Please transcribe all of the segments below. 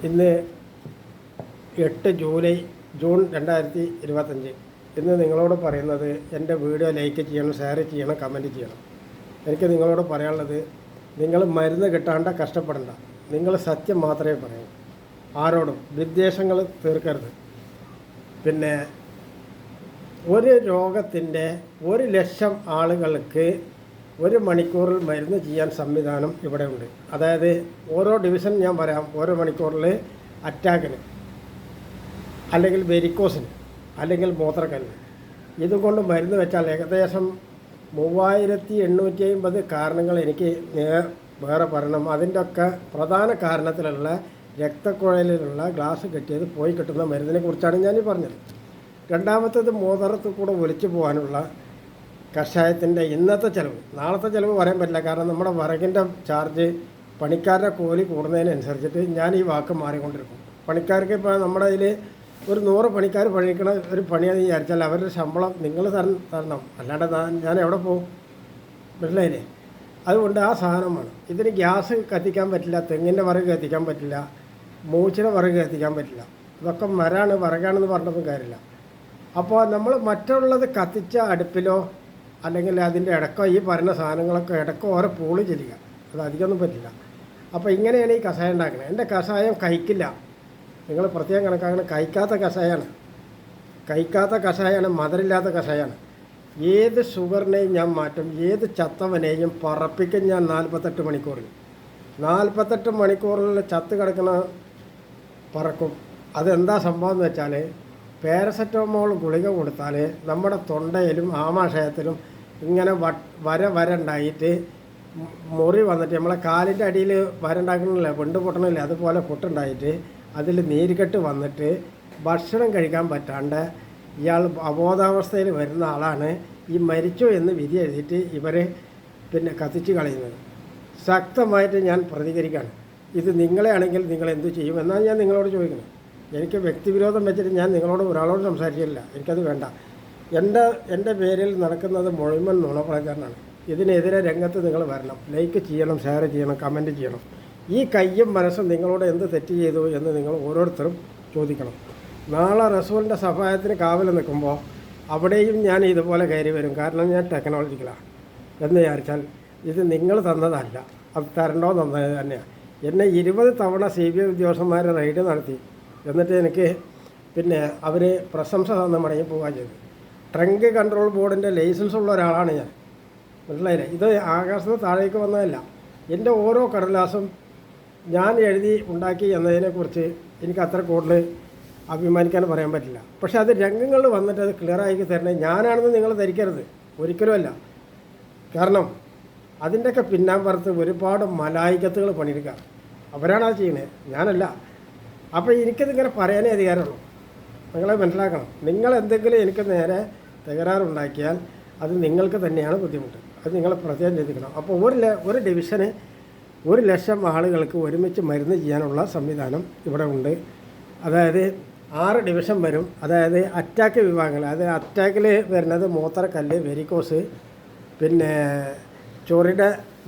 ഇന്ന് 8 ജൂൺ 2025. ഇന്ന് നിങ്ങളോട് പറയുന്നത് എൻ്റെ വീഡിയോ ലൈക്ക് ചെയ്യണം, ഷെയർ ചെയ്യണം, കമൻറ്റ് ചെയ്യണം. എനിക്ക് നിങ്ങളോട് പറയാനുള്ളത്, നിങ്ങൾ മരുന്ന് കിട്ടാണ്ട കഷ്ടപ്പെടണ്ട. നിങ്ങൾ സത്യം മാത്രമേ പറയൂ. ആരോടും വിദ്വേഷങ്ങൾ തീർക്കരുത്. പിന്നെ ഒരു രോഗത്തിൻ്റെ 1,00,000 ആളുകൾക്ക് 1 മണിക്കൂറിൽ മരുന്ന് ചെയ്യാൻ സംവിധാനം ഇവിടെ ഉണ്ട്. അതായത് ഓരോ ഡിവിഷൻ ഞാൻ പറയാം. ഓരോ മണിക്കൂറിൽ അറ്റാക്കിന്, അല്ലെങ്കിൽ വെരിക്കോസിന്, അല്ലെങ്കിൽ മൂത്രക്കല്ല്, ഇതുകൊണ്ട് മരുന്ന് വെച്ചാൽ ഏകദേശം 3850 കാരണങ്ങൾ എനിക്ക് വേറെ പറയണം. അതിൻ്റെ ഒക്കെ പ്രധാന കാരണത്തിലുള്ള രക്തക്കുഴലിലുള്ള ഗ്ലാസ് കെട്ടിയത് പോയി കിട്ടുന്ന മരുന്നിനെ കുറിച്ചാണ് ഞാൻ പറഞ്ഞത്. രണ്ടാമത്തേത് മൂത്രത്തിൽ കൂടെ ഒലിച്ചു പോകാനുള്ള കഷായത്തിൻ്റെ ഇന്നത്തെ ചിലവ്. നാളത്തെ ചിലവ് പറയാൻ പറ്റില്ല, കാരണം നമ്മുടെ വിറകിൻ്റെ ചാർജ് പണിക്കാരുടെ കൂലി കൂടുന്നതിനനുസരിച്ചിട്ട് ഞാൻ ഈ വാക്ക് മാറിക്കൊണ്ടിരിക്കും. പണിക്കാർക്ക് ഇപ്പോൾ നമ്മുടെ അതിൽ ഒരു 100 പണിക്കാർ പണിക്കണ ഒരു പണിയാണെന്ന് വിചാരിച്ചാൽ അവരുടെ ശമ്പളം നിങ്ങൾ തരണം, അല്ലാണ്ട് ഞാൻ എവിടെ പോകും? മനസ്സിലായില്ലേ? അതുകൊണ്ട് ആ സാധനമാണ്. ഇതിന് ഗ്യാസ് കത്തിക്കാൻ പറ്റില്ല, തെങ്ങിൻ്റെ വിറക് കത്തിക്കാൻ പറ്റില്ല, മൂച്ചിൻ്റെ വിറക് കത്തിക്കാൻ പറ്റില്ല. ഇതൊക്കെ മരമാണ്, വിറകാണെന്ന് പറഞ്ഞതും കാര്യമില്ല. അപ്പോൾ നമ്മൾ മറ്റുള്ളത് കത്തിച്ച അടുപ്പിലോ അല്ലെങ്കിൽ അതിൻ്റെ ഇടക്കോ ഈ പറയുന്ന സാധനങ്ങളൊക്കെ ഇടക്കോ ഓരോ പൂളി ചെല്ലുക, അത് അധികമൊന്നും പറ്റില്ല. അപ്പോൾ ഇങ്ങനെയാണ് ഈ കഷായം ഉണ്ടാക്കുന്നത്. എൻ്റെ കഷായം കഴിക്കില്ല, നിങ്ങൾ പ്രത്യേകം കണക്കാക്കണം. കഴിക്കാത്ത കഷായമാണ്, മധുരമില്ലാത്ത കഷായമാണ്. ഏത് ഷുഗറിനെയും ഞാൻ മാറ്റും, ഏത് ചത്തവനെയും പറപ്പിക്കും ഞാൻ 48 മണിക്കൂറിൽ. 48 മണിക്കൂറിൽ ചത്ത് കിടക്കുന്ന പറക്കും. അതെന്താ സംഭവം എന്ന് വെച്ചാൽ, പാരസെറ്റമോൾ ഗുളിക കൊടുത്താൽ നമ്മുടെ തൊണ്ടയിലും ആമാശയത്തിലും ഇങ്ങനെ വര ഉണ്ടായിട്ട് മുറി വന്നിട്ട് നമ്മളെ കാലിൻ്റെ അടിയിൽ വര ഉണ്ടാക്കണില്ലേ, പെണ്ട് പൊട്ടണില്ലേ, അതുപോലെ പൊട്ടുണ്ടായിട്ട് അതിൽ നീരുകെട്ട് വന്നിട്ട് ഭക്ഷണം കഴിക്കാൻ പറ്റാണ്ട് ഇയാൾ അബോധാവസ്ഥയിൽ വരുന്ന ആളാണ് ഈ മരിച്ചു എന്ന് വിധി എഴുതിയിട്ട് ഇവർ പിന്നെ കത്തിച്ച് കളയുന്നത്. ശക്തമായിട്ട് ഞാൻ പ്രതികരിക്കുകയാണ്. ഇത് നിങ്ങളെ ആണെങ്കിൽ നിങ്ങൾ എന്തു ചെയ്യും എന്നാണ് ഞാൻ നിങ്ങളോട് ചോദിക്കുന്നത്. എനിക്ക് വ്യക്തിവിരോധം വെച്ചിട്ട് ഞാൻ നിങ്ങളോട് ഒരാളോട് സംസാരിച്ചില്ല, എനിക്കത് വേണ്ട. എൻ്റെ പേരിൽ നടക്കുന്നത് മുഴുവൻ നുണപ്രചാരണമാണ്. ഇതിനെതിരെ രംഗത്ത് നിങ്ങൾ വരണം, ലൈക്ക് ചെയ്യണം, ഷെയർ ചെയ്യണം, കമൻറ്റ് ചെയ്യണം. ഈ കയ്യും മനസ്സും നിങ്ങളോട് എന്ത് തെറ്റ് ചെയ്തു എന്ന് നിങ്ങൾ ഓരോരുത്തരും ചോദിക്കണം. നാളെ റസൂലിൻ്റെ സഹായത്തിന് കാവൽ നിൽക്കുമ്പോൾ അവിടെയും ഞാൻ ഇതുപോലെ കയറി വരും. കാരണം ഞാൻ ടെക്നോളജിക്കലാണ് എന്ന് വിചാരിച്ചാൽ ഇത് നിങ്ങൾ തന്നതല്ല, അത് തരണ്ടോ തന്നത് തന്നെയാണ്. എന്നെ 20 തവണ CBI ഉദ്യോഗസ്ഥന്മാർ റെയ്ഡ് നടത്തി, എന്നിട്ട് എനിക്ക് പിന്നെ അവർ പ്രശംസ തന്ന മടങ്ങി പോവുകയും ചെയ്തു. ട്രങ്ക് കൺട്രോൾ ബോർഡിൻ്റെ ലൈസൻസ് ഉള്ള ഒരാളാണ് ഞാൻ, മനസ്സിലായില്ലേ? ഇത് ആകാശത്ത് താഴേക്ക് വന്നതല്ല. എൻ്റെ ഓരോ കടലാസും ഞാൻ എഴുതി ഉണ്ടാക്കി എന്നതിനെക്കുറിച്ച് എനിക്ക് അത്ര കൂടുതൽ അഭിമാനിക്കാൻ പറയാൻ പറ്റില്ല. പക്ഷേ അത് രംഗങ്ങളിൽ വന്നിട്ട് അത് ക്ലിയറാക്കി തരണേ ഞാനാണെന്ന് നിങ്ങൾ ധരിക്കരുത്, ഒരിക്കലുമല്ല. കാരണം അതിൻ്റെയൊക്കെ പിന്നാമ്പുറത്ത് ഒരുപാട് മലായികത്തുകൾ പണിയെടുക്കുക, അവരാണ് അത് ചെയ്യുന്നത്, ഞാനല്ല. അപ്പോൾ എനിക്കതിങ്ങനെ പറയാനേ അധികാരമുള്ളൂ. നിങ്ങളെ മനസ്സിലാക്കണം. നിങ്ങൾ എന്തെങ്കിലും എനിക്ക് നേരെ തകരാറുണ്ടാക്കിയാൽ അത് നിങ്ങൾക്ക് തന്നെയാണ് ബുദ്ധിമുട്ട്. അത് നിങ്ങൾ പ്രത്യേകം ചിന്തിക്കണം. അപ്പോൾ ഒരു ഡിവിഷന് 1,00,000 ആളുകൾക്ക് ഒരുമിച്ച് മരുന്ന് ചെയ്യാനുള്ള സംവിധാനം ഇവിടെ ഉണ്ട്. അതായത് 6 ഡിവിഷൻ വരും. അതായത് അറ്റാക്ക് വിഭാഗങ്ങൾ, അതായത് അറ്റാക്കിൽ വരുന്നത് മൂത്രക്കല്ല്, വെരിക്കോസ്, പിന്നെ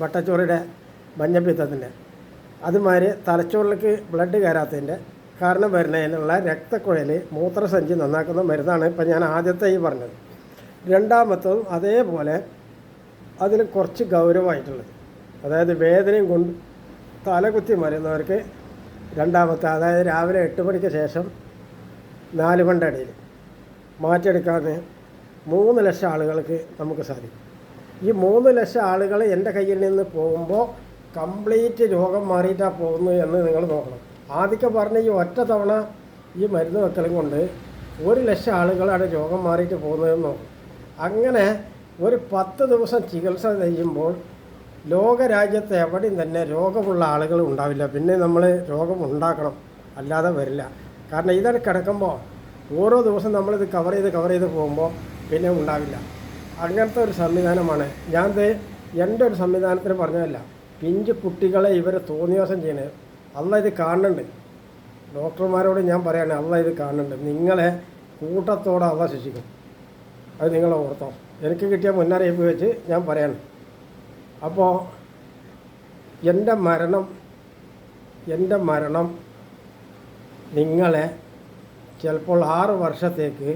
വട്ടച്ചോറിയുടെ മഞ്ഞപ്പിത്തത്തിൻ്റെ, അതുമാതിരി തലച്ചോറിലേക്ക് ബ്ലഡ് കയറാത്തതിൻ്റെ കാരണം വരുന്നതിനുള്ള രക്തക്കുഴൽ, മൂത്രസഞ്ചി നന്നാക്കുന്ന മരുന്നാണ് ഇപ്പം ഞാൻ ആദ്യത്തെ ഈ പറഞ്ഞത്. രണ്ടാമത്തതും അതേപോലെ അതിൽ കുറച്ച് ഗൗരവമായിട്ടുള്ളത്, അതായത് വേദനയും കൊണ്ട് തലകുത്തി മരുന്നവർക്ക് രണ്ടാമത്തെ, അതായത് രാവിലെ 8 മണിക്ക് ശേഷം 4 മണിയുടെ ഇടയിൽ മാറ്റിയെടുക്കാൻ 3,00,000 ആളുകൾക്ക് നമുക്ക് സാധിക്കും. ഈ 3,00,000 ആളുകൾ എൻ്റെ കയ്യിൽ നിന്ന് പോകുമ്പോൾ കംപ്ലീറ്റ് രോഗം മാറിയിട്ടാണ് പോകുന്നത് എന്ന് നിങ്ങൾ നോക്കണം. ആദ്യമൊക്കെ പറഞ്ഞ ഈ ഒറ്റ തവണ ഈ മരുന്ന് വെക്കലും കൊണ്ട് 1,00,000 ആളുകളാണ് രോഗം മാറിയിട്ട് പോകുന്നതെന്ന് നോക്കും. അങ്ങനെ ഒരു 10 ദിവസം ചികിത്സ ചെയ്യുമ്പോൾ ലോകരാജ്യത്ത് എവിടെയും തന്നെ രോഗമുള്ള ആളുകൾ ഉണ്ടാവില്ല. പിന്നെ നമ്മൾ രോഗം ഉണ്ടാക്കണം, അല്ലാതെ വരില്ല. കാരണം ഇതൊക്കെ കിടക്കുമ്പോൾ ഓരോ ദിവസം നമ്മളിത് കവർ ചെയ്ത് പോകുമ്പോൾ പിന്നെ ഉണ്ടാവില്ല. അങ്ങനത്തെ ഒരു സംവിധാനമാണ് എൻ്റെ ഒരു സംവിധാനത്തിന് പറഞ്ഞതല്ല. പിഞ്ച് കുട്ടികളെ ഇവർ തോന്നിവാസം ചെയ്യുന്നത് അല്ല ഇത് കാണുന്നുണ്ട്. ഡോക്ടർമാരോട് ഞാൻ പറയാണ്, അല്ല ഇത് കാണുന്നുണ്ട്. നിങ്ങളെ കൂട്ടത്തോടെ അല്ല ശിക്ഷിക്കും, അത് നിങ്ങൾ ഓർത്തോ. എനിക്ക് കിട്ടിയ മുന്നറിയിപ്പ് വെച്ച് ഞാൻ പറയാണ്. അപ്പോൾ എൻ്റെ മരണം നിങ്ങളെ ചിലപ്പോൾ 6 വർഷത്തേക്ക്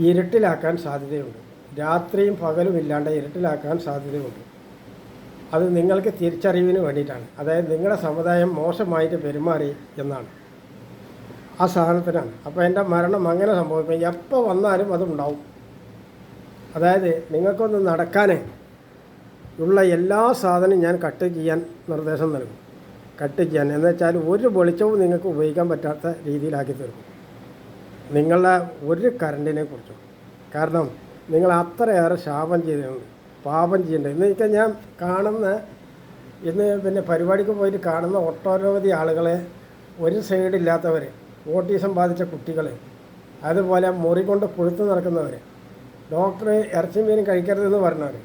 ഇരുട്ടിലാക്കാൻ സാധ്യതയുണ്ട്. രാത്രിയും പകലും ഇല്ലാണ്ട് ഇരുട്ടിലാക്കാൻ സാധ്യതയുണ്ട്. അത് നിങ്ങൾക്ക് തിരിച്ചറിവിന് വേണ്ടിയിട്ടാണ്. അതായത് നിങ്ങളുടെ സമുദായം മോശമായിട്ട് പെരുമാറി എന്നാണ്, ആ സാധനത്തിനാണ്. അപ്പോൾ എൻ്റെ മരണം അങ്ങനെ സംഭവിക്കും. എപ്പോൾ വന്നാലും അതുണ്ടാവും. അതായത് നിങ്ങൾക്കൊന്ന് നടക്കാൻ ഉള്ള എല്ലാ സാധനവും ഞാൻ കട്ട് ചെയ്യാൻ നിർദ്ദേശം നൽകും. കട്ട് ചെയ്യാൻ എന്ന് വെച്ചാൽ ഒരു വെളിച്ചവും നിങ്ങൾക്ക് ഉപയോഗിക്കാൻ പറ്റാത്ത രീതിയിലാക്കി തീർക്കും നിങ്ങളുടെ ഒരു കറണ്ടിനെ കുറിച്ചും. കാരണം നിങ്ങൾ അത്രയേറെ ശാപം ചെയ്തിട്ടുണ്ട്, പാപം ചെയ്യേണ്ടത്. ഇന്നൊക്കെ ഞാൻ കാണുന്ന പിന്നെ പരിപാടിക്ക് പോയിട്ട് കാണുന്ന ഒട്ടനവധി ആളുകളെ, ഒരു സൈഡില്ലാത്തവർ, ഓട്ടിസം ബാധിച്ച കുട്ടികൾ, അതുപോലെ മുറി കൊണ്ട് പുഴുത്ത് നടക്കുന്നവർ, ഡോക്ടർ ഇറച്ചി മീനും കഴിക്കരുതെന്ന് പറഞ്ഞവർ,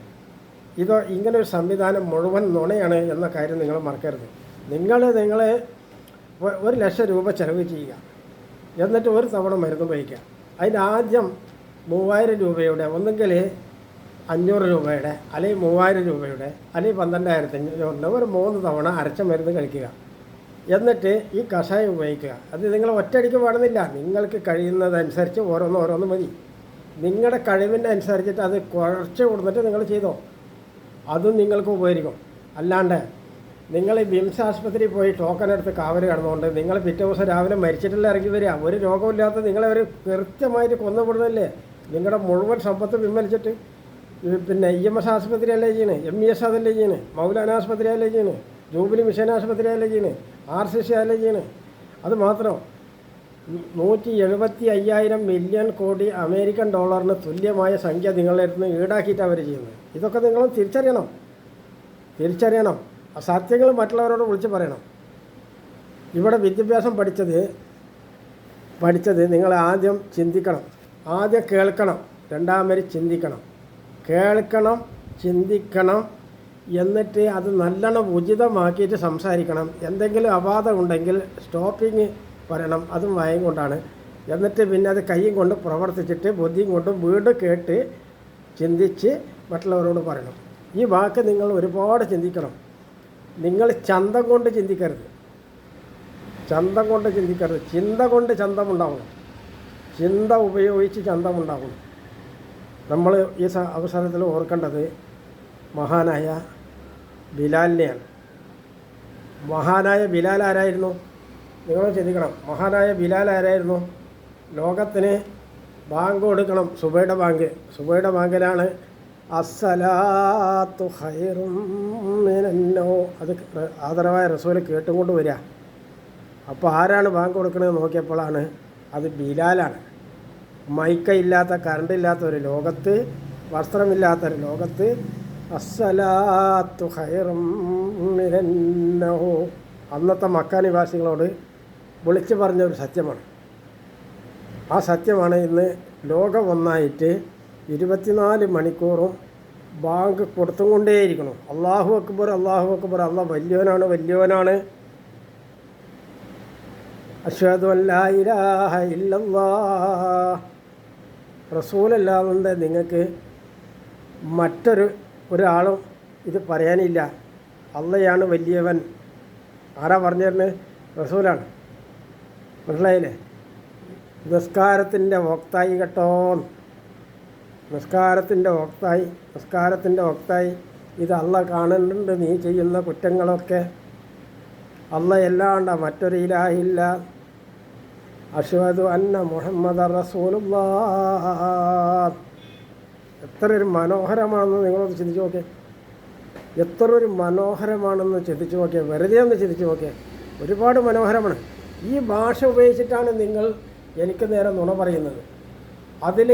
ഇങ്ങനൊരു സംവിധാനം മുഴുവൻ നുണയാണ് എന്ന കാര്യം നിങ്ങൾ മറക്കരുത്. നിങ്ങൾ 1,00,000 രൂപ ചിലവ് ചെയ്യുക, എന്നിട്ട് ഒരു തവണ മരുന്ന് കഴിക്കുക. അതിൻ്റെ ആദ്യം 3,000 രൂപയുടെ, ഒന്നെങ്കിൽ 500 രൂപയുടെ, അല്ലെങ്കിൽ 3,000 രൂപയുടെ, അല്ലെങ്കിൽ 12,500 ഒരു 3 തവണ അരച്ച മരുന്ന് കഴിക്കുക. എന്നിട്ട് ഈ കഷായം ഉപയോഗിക്കുക. അത് നിങ്ങൾ ഒറ്റയടിക്ക് വേണമെന്നില്ല, നിങ്ങൾക്ക് കഴിയുന്നതനുസരിച്ച് ഓരോന്ന് മതി. നിങ്ങളുടെ കഴിവിൻ്റെ അനുസരിച്ചിട്ട് അത് കുറച്ച് കൊടുത്തിട്ട് നിങ്ങൾ ചെയ്തോ, അതും നിങ്ങൾക്ക് ഉപകരിക്കും. അല്ലാണ്ട് നിങ്ങൾ വിംസ് ആശുപത്രിയിൽ പോയി ടോക്കൺ എടുത്ത് കാവല് കിടന്നുകൊണ്ട് നിങ്ങൾ പിറ്റേ ദിവസം രാവിലെ മരിച്ചിട്ടുള്ള ഇറങ്ങി വരിക. ഒരു രോഗമില്ലാത്ത നിങ്ങളെ കൃത്യമായിട്ട് കൊന്നുവിടുന്നല്ലേ. നിങ്ങളുടെ മുഴുവൻ സമ്പത്ത് വിമലിച്ചിട്ട് പിന്നെ EMS ആശുപത്രിയല്ലേ ചെയ്യണേ, MES അതല്ലേ ചെയ്യണേ, മൗലാന ആശുപത്രിയല്ലേ ചെയ്യണേ, ജൂബിലി മിഷൻ ആശുപത്രിയല്ലേ ചെയ്യണേ, RCC അല്ലേ ചെയ്യണേ. അത് മാത്രം 175,000 മില്യൺ കോടി അമേരിക്കൻ ഡോളറിന് തുല്യമായ സംഖ്യ നിങ്ങളുടെ അടുത്ത് നിന്ന് ഈടാക്കിയിട്ടാണ് അവർ ചെയ്യുന്നത്. ഇതൊക്കെ നിങ്ങൾ തിരിച്ചറിയണം. ആ സത്യങ്ങൾ മറ്റുള്ളവരോട് വിളിച്ച് പറയണം. ഇവിടെ വിദ്യാഭ്യാസം പഠിച്ചത് നിങ്ങൾ ആദ്യം ചിന്തിക്കണം, ആദ്യം കേൾക്കണം, രണ്ടാമത് ചിന്തിക്കണം. കേൾക്കണം, ചിന്തിക്കണം, എന്നിട്ട് അത് നല്ലോണം ഉചിതമാക്കിയിട്ട് സംസാരിക്കണം. എന്തെങ്കിലും അപാധം ഉണ്ടെങ്കിൽ സ്റ്റോപ്പിങ് പറയണം, അതും വായും കൊണ്ടാണ്. എന്നിട്ട് പിന്നെ അത് കൈയും കൊണ്ട് പ്രവർത്തിച്ചിട്ട് ബുദ്ധിയും കൊണ്ടും വീണ്ടും കേട്ട് ചിന്തിച്ച് മറ്റുള്ളവരോട് പറയണം. ഈ വാക്ക് നിങ്ങൾ ഒരുപാട് ചിന്തിക്കണം. നിങ്ങൾ ചന്തം കൊണ്ട് ചിന്തിക്കരുത്. ചിന്ത കൊണ്ട് ചന്തമുണ്ടാവണം. ചിന്ത ഉപയോഗിച്ച് ചന്തമുണ്ടാവണം. നമ്മൾ ഈ അവസരത്തിൽ ഓർക്കേണ്ടത് മഹാനായ ബിലാലിനെയാണ്. മഹാനായ ബിലാൽ ആരായിരുന്നു? നിങ്ങൾ ചിന്തിക്കണം. മഹാനായ ബിലാൽ ആരായിരുന്നു? ലോകത്തിന് ബാങ്ക് കൊടുക്കണം, സുബയുടെ ബാങ്കിലാണ് അസ്സലാത്തു ഖൈറും മിനന്നോ. അത് ആദരവായ റസൂൽ കേട്ടുകൊണ്ട് വരിക. അപ്പോൾ ആരാണ് ബാങ്ക് കൊടുക്കണമെന്ന് നോക്കിയപ്പോഴാണ് അത് ബിലാലാണ്. മൈക്കയില്ലാത്ത, കറണ്ടില്ലാത്ത ഒരു ലോകത്ത്, വസ്ത്രമില്ലാത്തൊരു ലോകത്ത് അസ്സലാത്തു ഖൈറും മിനന്നോ അന്നത്തെ മക്ക നിവാസികളോട് വിളിച്ചു പറഞ്ഞ ഒരു സത്യമാണ്. ആ സത്യമാണ് ഇന്ന് ലോകം ഒന്നായിട്ട് 24 മണിക്കൂറും ബാങ്ക് കൊടുത്തുകൊണ്ടേയിരിക്കണം. അല്ലാഹു അക്ബർ, അല്ലാഹു അക്ബർ, അല്ലാഹ് വലിയവനാണ്. അശ്ഹദു അല്ലാ ഇലാഹ ഇല്ലല്ലാഹ്. റസൂലല്ലാതെ നിങ്ങൾക്ക് ഒരാളും ഇത് പറയാനില്ല. അള്ളയാണ് വലിയവൻ. ആരാ പറഞ്ഞു തരുന്നത്? റസൂലാണ്. മനസ്സിലായില്ലേ? നിസ്കാരത്തിൻ്റെ വക്തായി കേട്ടോ, നിസ്കാരത്തിൻ്റെ വക്തായി. ഇത് അള്ള കാണുന്നുണ്ട്, നീ ചെയ്യുന്ന കുറ്റങ്ങളൊക്കെ. അള്ള എല്ലാണ്ട മറ്റൊരു ഇലാഹില്ല. അശ്ഹദു അന്ന മുഹമ്മദ റസൂലുള്ളാഹ്. എത്ര ഒരു മനോഹരമാണെന്ന് നിങ്ങളൊന്ന് ചിന്തിച്ച് നോക്കിയേ. എത്ര ഒരു മനോഹരമാണെന്ന് ചിന്തിച്ച് നോക്കിയേ. വെറുതെ ഒന്ന് ചിന്തിച്ച് നോക്കിയേ. ഒരുപാട് മനോഹരമാണ്. ഈ ഭാഷ ഉപയോഗിച്ചിട്ടാണ് നിങ്ങൾ എനിക്ക് നേരെ നുണ പറയുന്നത്. അതിൽ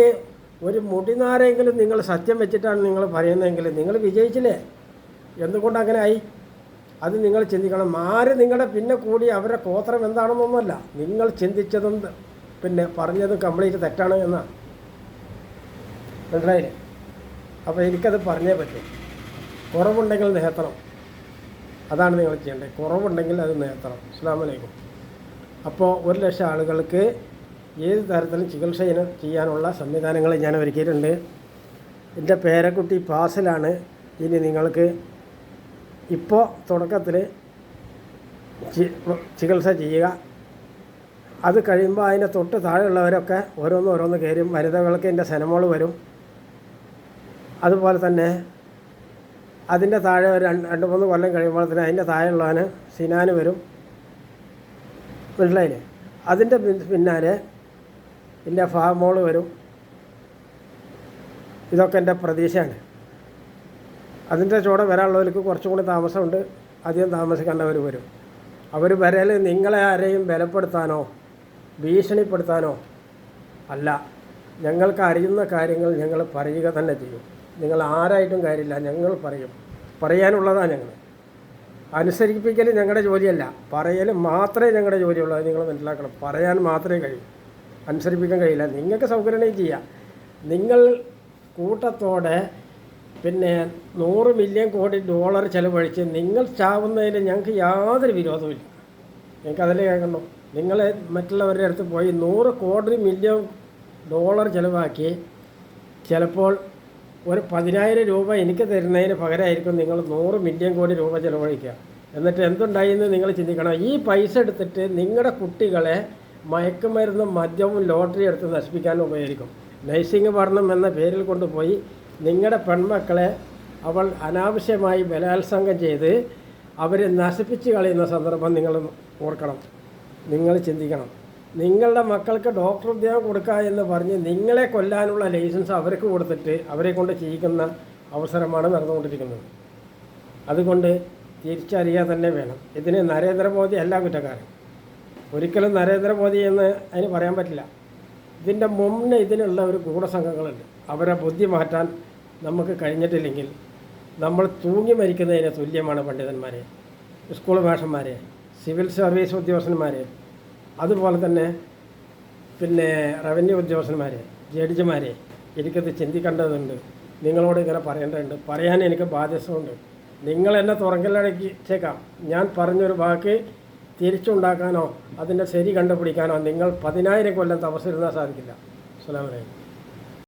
ഒരു മുടിനാരെങ്കിലും നിങ്ങൾ സത്യം വെച്ചിട്ടാണ് നിങ്ങൾ പറയുന്നതെങ്കിൽ നിങ്ങൾ വിജയിച്ചില്ലേ? എന്തുകൊണ്ട് അങ്ങനെ ആയി? അത് നിങ്ങൾ ചിന്തിക്കണം. ആര് നിങ്ങളുടെ പിന്നെ കൂടി അവരുടെ ഗോത്രം എന്താണെന്നൊന്നുമല്ല, നിങ്ങൾ ചിന്തിച്ചതും പിന്നെ പറഞ്ഞതും കംപ്ലീറ്റ് തെറ്റാണ് എന്നാണ്. മനസ്സിലായില്ലേ? അപ്പോൾ എനിക്കത് പറഞ്ഞേ പറ്റും. കുറവുണ്ടെങ്കിൽ നികത്തണം. അതാണ് നിങ്ങൾ ചെയ്യേണ്ടത്. കുറവുണ്ടെങ്കിൽ അത് നികത്തണം. അസ്സലാമു അലൈക്കും. അപ്പോൾ 1,00,000 ആളുകൾക്ക് ഏത് തരത്തിലും ചികിത്സ ചെയ്യാനുള്ള സംവിധാനങ്ങൾ ഞാൻ ഒരുക്കിയിട്ടുണ്ട്. എൻ്റെ പേരക്കുട്ടി പാസിലാണ്. ഇനി നിങ്ങൾക്ക് ഇപ്പോൾ തുടക്കത്തിൽ ചികിത്സ ചെയ്യുക. അത് കഴിയുമ്പോൾ അതിൻ്റെ തൊട്ട് താഴെയുള്ളവരൊക്കെ ഓരോന്ന് കയറും. വനിതകൾക്ക് എൻ്റെ സെനമോൾ വരും. അതുപോലെ തന്നെ അതിൻ്റെ താഴെ ഒരു 2-3 കൊല്ലം കഴിയുമ്പോഴത്തേന് അതിൻ്റെ താഴെയുള്ളവന് സിനാന് വരും. മനസ്സിലായില്ലേ? അതിൻ്റെ പിന്നാലെ എൻ്റെ ഫാമോൾ വരും. ഇതൊക്കെ എൻ്റെ പ്രതീക്ഷയാണ്. അതിൻ്റെ ചുവടെ വരാനുള്ളവർക്ക് കുറച്ചും കൂടി താമസമുണ്ട്. അധികം താമസിക്കേണ്ടവർ വരും. അവർ വരൽ നിങ്ങളെ ആരെയും ബലപ്പെടുത്താനോ ഭീഷണിപ്പെടുത്താനോ അല്ല. ഞങ്ങൾക്ക് അറിയുന്ന കാര്യങ്ങൾ ഞങ്ങൾ പറയുക തന്നെ ചെയ്യും. നിങ്ങൾ ആരായിട്ടും കാര്യമില്ല, ഞങ്ങൾ പറയും. പറയാനുള്ളതാണ് ഞങ്ങൾ. അനുസരിപ്പിക്കൽ ഞങ്ങളുടെ ജോലിയല്ല, പറയൽ മാത്രമേ ഞങ്ങളുടെ ജോലിയുള്ളൂ. അത് നിങ്ങൾ മനസ്സിലാക്കണം. പറയാൻ മാത്രമേ കഴിയൂ, അനുസരിപ്പിക്കാൻ കഴിയില്ല. നിങ്ങൾക്ക് സൗകര്യം ചെയ്യാം. നിങ്ങൾ കൂട്ടത്തോടെ പിന്നെ 100 മില്യൺ കോടി ഡോളർ ചിലവഴിച്ച് നിങ്ങൾ ചാവുന്നതിൽ ഞങ്ങൾക്ക് യാതൊരു വിരോധവുമില്ല. ഞങ്ങൾക്ക് അതിലേ കേൾക്കണോ? നിങ്ങൾ മറ്റുള്ളവരുടെ അടുത്ത് പോയി 100 കോടി മില്യൺ ഡോളർ ചിലവാക്കി ചിലപ്പോൾ ഒരു 10,000 രൂപ എനിക്ക് തരുന്നതിന് പകരമായിരിക്കും നിങ്ങൾ 100 മില്യൺ കോടി രൂപ ചിലവഴിക്കുക. എന്നിട്ട് എന്തുണ്ടായിന്ന് നിങ്ങൾ ചിന്തിക്കണം. ഈ പൈസ എടുത്തിട്ട് നിങ്ങളുടെ കുട്ടികളെ മയക്കുമരുന്നും മദ്യവും ലോട്ടറി എടുത്ത് നശിപ്പിക്കാൻ ഉപകരിക്കും. നഴ്സിംഗ് പഠനം എന്ന പേരിൽ കൊണ്ടുപോയി നിങ്ങളുടെ പെൺമക്കളെ അവൾ അനാവശ്യമായി ബലാത്സംഗം ചെയ്ത് അവരെ നശിപ്പിച്ച് കളയുന്ന സന്ദർഭം നിങ്ങൾ ഓർക്കണം. നിങ്ങൾ ചിന്തിക്കണം. നിങ്ങളുടെ മക്കൾക്ക് ഡോക്ടർ ഉദ്യോഗം കൊടുക്കുക എന്ന് പറഞ്ഞ് നിങ്ങളെ കൊല്ലാനുള്ള ലൈസൻസ് അവർക്ക് കൊടുത്തിട്ട് അവരെ കൊണ്ട് ചെയ്യിക്കുന്ന അവസരമാണ് നടന്നുകൊണ്ടിരിക്കുന്നത്. അതുകൊണ്ട് തിരിച്ചറിയാൻ തന്നെ വേണം. ഇതിന് നരേന്ദ്രമോദി അല്ല കുറ്റക്കാരൻ. ഒരിക്കലും നരേന്ദ്രമോദി എന്ന് അതിന് പറയാൻ പറ്റില്ല. ഇതിൻ്റെ മുന്നേ ഇതിനുള്ള ഒരു ഗൂഢസംഘങ്ങളുണ്ട്. അവരെ ബുദ്ധി മാറ്റാൻ നമുക്ക് കഴിഞ്ഞിട്ടില്ലെങ്കിൽ നമ്മൾ തൂങ്ങി മരിക്കുന്നതിന് തുല്യമാണ് പണ്ഡിതന്മാരെ, സ്കൂൾ മാഷന്മാരെ, സിവിൽ സർവീസ് ഉദ്യോഗസ്ഥന്മാരെ, അതുപോലെ തന്നെ പിന്നെ റവന്യൂ ഉദ്യോഗസ്ഥന്മാരെ, ജഡ്ജിമാരെ. എനിക്കത് ചിന്തിക്കേണ്ടതുണ്ട്. നിങ്ങളോട് ഇങ്ങനെ പറയേണ്ടതുണ്ട്. പറയാൻ എനിക്ക് ബാധ്യതയുണ്ട്. നിങ്ങൾ എന്നെ തുറങ്കലടക്കിച്ചേക്കാം. ഞാൻ പറഞ്ഞൊരു വാക്ക് തിരിച്ചുണ്ടാക്കാനോ അതിൻ്റെ ശരി കണ്ടുപിടിക്കാനോ നിങ്ങൾ 10,000 കൊല്ലം തപസ്സിരുന്നാൽ സാധിക്കില്ല. അസ്സലാമു അലൈക്കും.